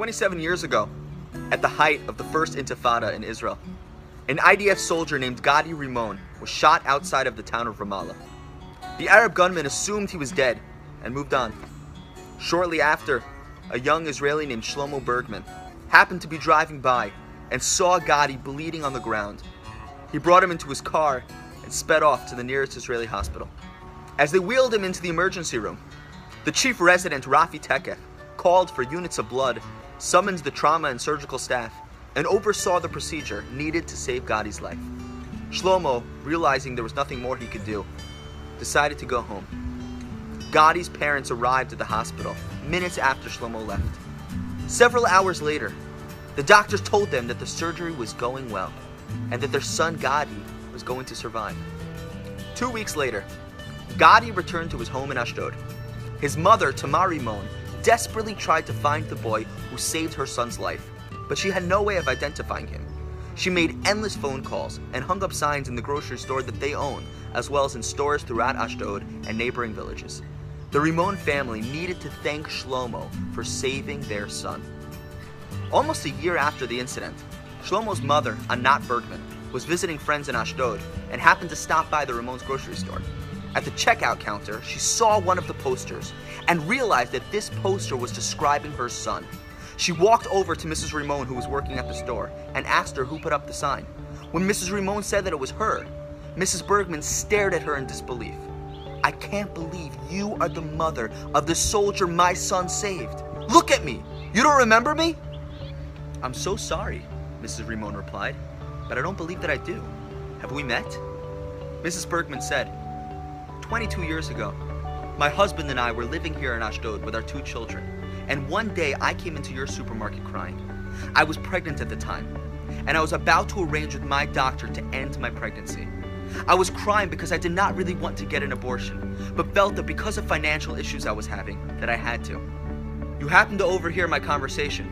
27 years ago, at the height of the first intifada in Israel, an IDF soldier named Gadi Rimon was shot outside of the town of Ramallah. The Arab gunman assumed he was dead and moved on. Shortly after, a young Israeli named Shlomo Bergman happened to be driving by and saw Gadi bleeding on the ground. He brought him into his car and sped off to the nearest Israeli hospital. As they wheeled him into the emergency room, the chief resident, Rafi Tekef, called for units of blood, summoned the trauma and surgical staff, and oversaw the procedure needed to save Gadi's life. Shlomo, realizing there was nothing more he could do, decided to go home. Gadi's parents arrived at the hospital minutes after Shlomo left. Several hours later, the doctors told them that the surgery was going well and that their son Gadi was going to survive. 2 weeks later, Gadi returned to his home in Ashdod. His mother, Tamar Rimon, desperately tried to find the boy who saved her son's life, but she had no way of identifying him. She made endless phone calls and hung up signs in the grocery store that they own, as well as in stores throughout Ashdod and neighboring villages. The Rimon family needed to thank Shlomo for saving their son. Almost a year after the incident, Shlomo's mother, Anat Bergman, was visiting friends in Ashdod and happened to stop by the Rimon's grocery store. At the checkout counter, she saw one of the posters and realized that this poster was describing her son. She walked over to Mrs. Rimon, who was working at the store, and asked her who put up the sign. When Mrs. Rimon said that it was her, Mrs. Bergman stared at her in disbelief. "I can't believe you are the mother of the soldier my son saved. Look at me! You don't remember me?" "I'm so sorry," Mrs. Rimon replied, "but I don't believe that I do. Have we met?" Mrs. Bergman said, 22 years ago, my husband and I were living here in Ashdod with our 2 children, and one day I came into your supermarket crying. I was pregnant at the time, and I was about to arrange with my doctor to end my pregnancy. I was crying because I did not really want to get an abortion, but felt that because of financial issues I was having, that I had to. You happened to overhear my conversation,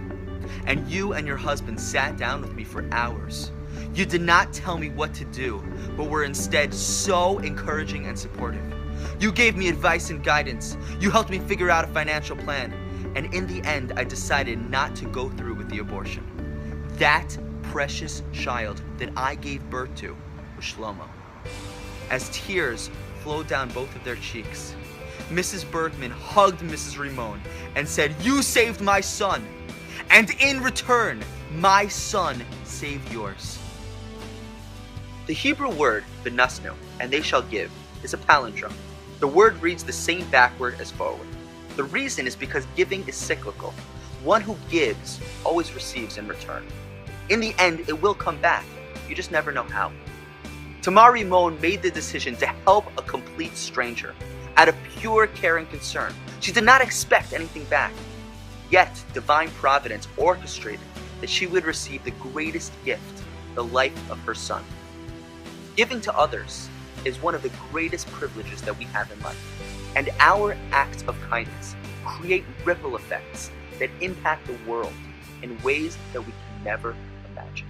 and you and your husband sat down with me for hours. You did not tell me what to do, but were instead so encouraging and supportive. You gave me advice and guidance. You helped me figure out a financial plan. And in the end, I decided not to go through with the abortion. That precious child that I gave birth to was Shlomo." As tears flowed down both of their cheeks, Mrs. Bergman hugged Mrs. Rimon and said, "You saved my son, and in return, my son saved yours." The Hebrew word, v'nasnu, and they shall give, is a palindrome. The word reads the same backward as forward. The reason is because giving is cyclical. One who gives always receives in return. In the end, it will come back. You just never know how. Tamar Rimon made the decision to help a complete stranger out of pure care and concern. She did not expect anything back. Yet, divine providence orchestrated that she would receive the greatest gift, the life of her son. Giving to others is one of the greatest privileges that we have in life, and our acts of kindness create ripple effects that impact the world in ways that we can never imagine.